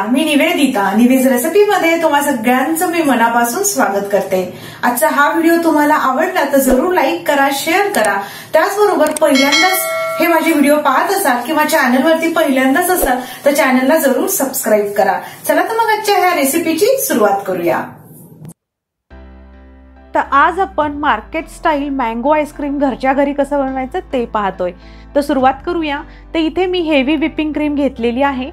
नमस्कार, मी निवेदिता. निवेज रेसिपीमध्ये तुम्हा सगळ्यांचं मी मनापासून स्वागत करते. आजचा हा व्हिडिओ तुम्हाला आवडला तर जरूर लाईक करा, शेअर करा. त्याचबरोबर पहिल्यांदाच हे माझे व्हिडिओ पाहत असाल किंवा चॅनलवरती पहिल्यांदाच असाल तर चॅनलला जरूर सबस्क्राईब करा. चला तर मग आजच्या ह्या रेसिपीची सुरुवात करूया. तर आज आपण मार्केट स्टाईल मँगो आईस्क्रीम घरच्या घरी कसं बनवायचं ते पाहतोय. तर सुरुवात करूया. तर इथे मी हेवी व्हिपिंग क्रीम घेतलेली आहे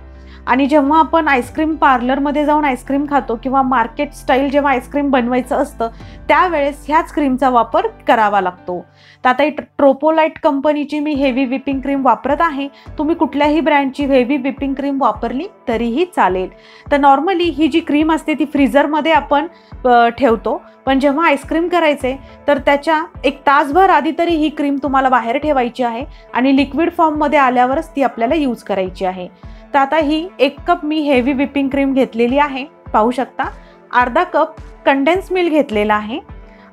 आणि जेव्हा आपण आईस्क्रीम पार्लरमध्ये जाऊन आईस्क्रीम खातो किंवा मार्केट स्टाईल जेव्हा आईस्क्रीम बनवायचं असतं त्यावेळेस ह्याच क्रीमचा वापर करावा लागतो. तर आता ही ट्रोपोलाइट कंपनीची मी हेवी व्हिपिंग क्रीम वापरत आहे. तुम्ही कुठल्याही ब्रँडची हेवी व्हिपिंग क्रीम वापरली तरीही चालेल. तर नॉर्मली ही जी क्रीम असते ती फ्रीजरमध्ये आपण ठेवतो, पण जेव्हा आईस्क्रीम करायचे तर त्याच्या एक तासभर आधी तरी ही क्रीम तुम्हाला बाहेर ठेवायची आहे आणि लिक्विड फॉर्ममध्ये आल्यावरच ती आपल्याला यूज करायची आहे. तर आता ही 1 कप मी हेवी व्हिपिंग क्रीम घेतलेली आहे. पाहू शकता. अर्धा कप कंडेन्स मिल्क घेतलेला आहे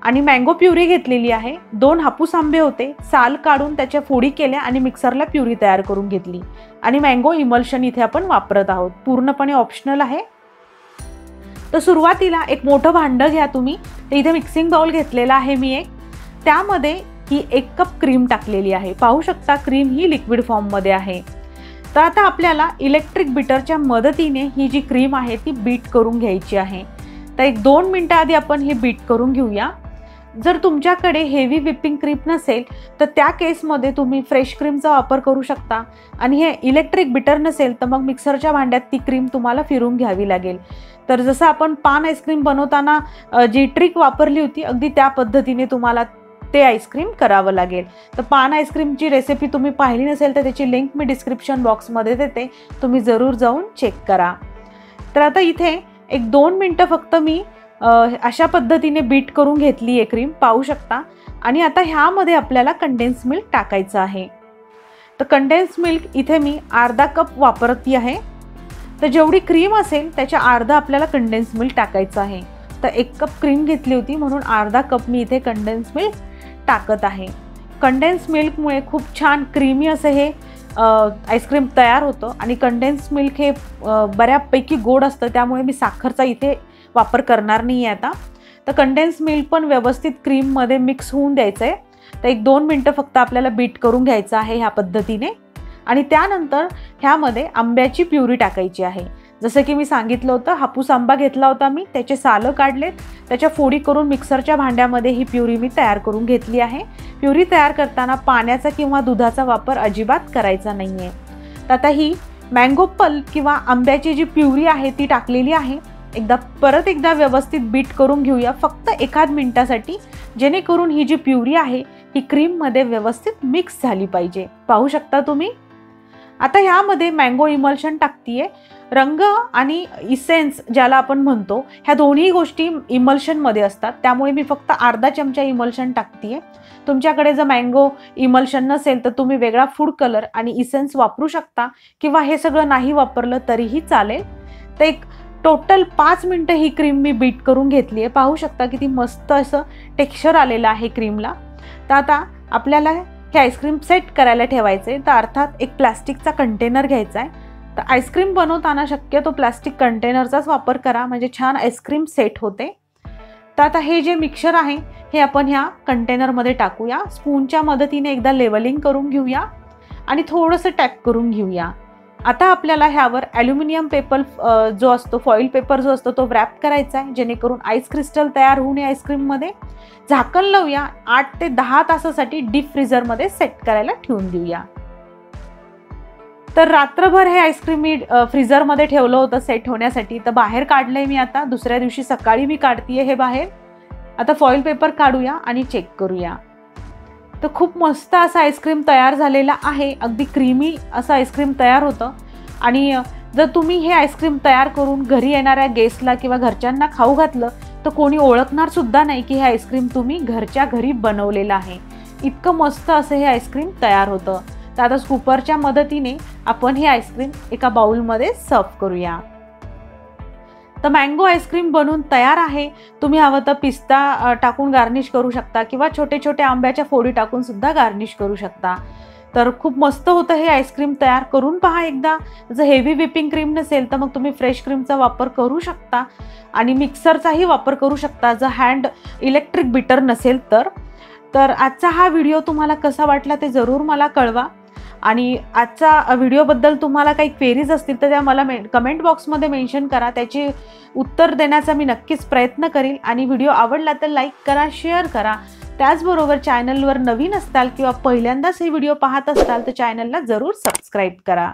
आणि मँगो प्युरी घेतलेली आहे. 2 हापूस आंबे होते, साल काढून त्याच्या फोडी केल्या आणि मिक्सरला प्युरी तयार करून घेतली आणि मँगो इमल्शन इथे आपण वापरत आहोत. पूर्णपणे ऑप्शनल आहे. तर सुरुवातीला एक मोठं भांडं घ्या तुम्ही. तर इथे मिक्सिंग बाउल घेतलेला आहे मी एक. त्यामध्ये ही 1 कप क्रीम टाकलेली आहे. पाहू शकता क्रीम ही लिक्विड फॉर्ममध्ये आहे. तर आता आपल्याला इलेक्ट्रिक बीटरच्या मदतीने ही जी क्रीम आहे ती बीट करून घ्यायची आहे. तर 1-2 मिनिटं आधी आपण हे बीट करून घेऊया. जर तुमच्याकडे हेवी व्हिपिंग क्रीम नसेल तर त्या केसमध्ये तुम्ही फ्रेश क्रीमचा वापर करू शकता आणि हे इलेक्ट्रिक बीटर नसेल तर मग मिक्सरच्या भांड्यात ती क्रीम तुम्हाला फिरून घ्यावी लागेल. तर जसं आपण पान आईस्क्रीम बनवताना जी ट्रिक वापरली होती अगदी त्या पद्धतीने तुम्हाला ते आईस्क्रीम करावं लागेल. तर पान आईस्क्रीमची रेसिपी तुम्ही पाहिली नसेल तर त्याची लिंक मी डिस्क्रिप्शन बॉक्समध्ये देते, तुम्ही जरूर जाऊन चेक करा. तर आता इथे 1-2 मिनटं फक्त मी अशा पद्धतीने बीट करून घेतली आहे क्रीम, पाहू शकता. आणि आता ह्यामध्ये आपल्याला कंडेन्स मिल्क टाकायचं आहे. तर कंडेन्स मिल्क इथे मी अर्धा कप वापरती आहे. तर जेवढी क्रीम असेल त्याच्या अर्धा आपल्याला कंडेन्स मिल्क टाकायचं आहे. तर 1 कप क्रीम घेतली होती म्हणून अर्धा कप मी इथे कंडेन्स मिल्क टाकत आहे. कंडेन्स मिल्कमुळे खूप छान क्रीमी असं हे आईस्क्रीम तयार होतं आणि कंडेन्स मिल्क हे बऱ्यापैकी गोड असतं, त्यामुळे मी साखरचा इथे वापर करणार नाही आहे आता. तर कंडेन्स मिल्क पण व्यवस्थित क्रीममध्ये मिक्स होऊन द्यायचं आहे. तर 1-2 मिनटं फक्त आपल्याला बीट करून घ्यायचं आहे ह्या पद्धतीने. आणि त्यानंतर ह्यामध्ये आंब्याची प्युरी टाकायची आहे. जसं की मी सांगितलं होतं, हापूस आंबा घेतला होता मी, त्याचे सालं काढलेत, त्याच्या फोडी करून मिक्सरच्या भांड्यामध्ये ही प्युरी मी तयार करून घेतली आहे. प्युरी तयार करताना पाण्याचा किंवा दुधाचा वापर अजिबात करायचा नाही आहे. तर आता ही मँगो पल्प किंवा आंब्याची जी प्युरी आहे ती टाकलेली आहे. परत एकदा व्यवस्थित बीट करून घेऊया फक्त 1 मिनिटासाठी, जेणेकरून ही जी प्युरी आहे ही क्रीममध्ये व्यवस्थित मिक्स झाली पाहिजे. पाहू शकता तुम्ही. आता ह्यामध्ये मँगो इमल्शन टाकतीये. रंग आणि इसेन्स ज्याला आपण म्हणतो ह्या दोन्ही गोष्टी इमल्शनमध्ये असतात, त्यामुळे मी फक्त अर्धा चमचा इमल्शन टाकतीये. तुमच्याकडे जर मँगो इमल्शन नसेल तर तुम्ही वेगळा फूड कलर आणि इसेन्स वापरू शकता किंवा हे सगळं नाही वापरलं तरीही चालेल. तर टोटल 5 मिनिटं ही क्रीम मी बीट करून घेतली आहे. पाहू शकता किती मस्त असं टेक्स्चर आलेलं आहे क्रीमला. तर आता आपल्याला हे आईस्क्रीम सेट करायला ठेवायचे. तर अर्थात एक प्लास्टिकचा कंटेनर घ्यायचा आहे. तर आईस्क्रीम बनवताना शक्यतो प्लास्टिक कंटेनरचाच वापर करा, म्हणजे छान आईस्क्रीम सेट होते. तर आता हे जे मिक्सचर आहे हे आपण ह्या कंटेनरमध्ये टाकूया. स्पूनच्या मदतीने एकदा लेवलिंग करून घेऊया आणि थोडंसं टॅप करून घेऊया. आता आपल्याला ह्यावर ॲल्युमिनियम पेपर जो असतो, फॉईल पेपर जो असतो तो व्रॅप करायचा आहे, जेणेकरून आईस क्रिस्टल तयार होऊ नये आईस्क्रीममध्ये. झाकण लावूया. 8 ते 10 तासासाठी डीप फ्रीजरमध्ये सेट करायला ठेवून देऊया. तर रात्रभर हे आईस्क्रीम मी फ्रीजरमध्ये ठेवलं होतं सेट होण्यासाठी. तर बाहेर काढलंय मी आता. दुसऱ्या दिवशी सकाळी मी काढतीये हे बाहेर. आता फॉईल पेपर काढूया आणि चेक करूया. तर खूप मस्त असं आईस्क्रीम तयार झालेला आहे. अगदी क्रीमी असं आईस्क्रीम तयार होतं. आणि जर तुम्ही हे आईस्क्रीम तयार करून घरी येणाऱ्या गेस्टला किंवा घरच्यांना खाऊ घातलं तर कोणी ओळखणार सुद्धा नाही की हे आईस्क्रीम तुम्ही घरच्या घरी बनवलेलं आहे. इतकं मस्त असं हे आईस्क्रीम तयार होतं. तर आता स्कूपरच्या मदतीने आपण हे आईस्क्रीम एका बाउलमध्ये सर्व करूया. तर मँगो आईस्क्रीम बनवून तयार आहे. तुम्ही हवं तर पिस्ता टाकून गार्निश करू शकता किंवा छोटे छोटे आंब्याच्या फोडी टाकून सुद्धा गार्निश करू शकता. तर खूप मस्त होतं हे आईस्क्रीम. तयार करून पहा एकदा. जर हेवी व्हिपिंग क्रीम नसेल तर मग तुम्ही फ्रेश क्रीमचा वापर करू शकता आणि मिक्सरचाही वापर करू शकता जर हँड इलेक्ट्रिक बीटर नसेल तर आजचा हा व्हिडिओ तुम्हाला कसा वाटला ते जरूर मला कळवा. आणि आजचा व्हिडिओबद्दल तुम्हाला काही क्वेरीज असतील तर त्या मला कमेंट बॉक्समध्ये मेन्शन करा. त्याची उत्तर देण्याचा मी नक्कीच प्रयत्न करील. आणि व्हिडिओ आवडला तर लाईक करा, शेअर करा. त्याचबरोबर चॅनलवर नवीन असताल किंवा पहिल्यांदाच हे व्हिडिओ पाहत असाल तर चॅनलला जरूर सबस्क्राईब करा.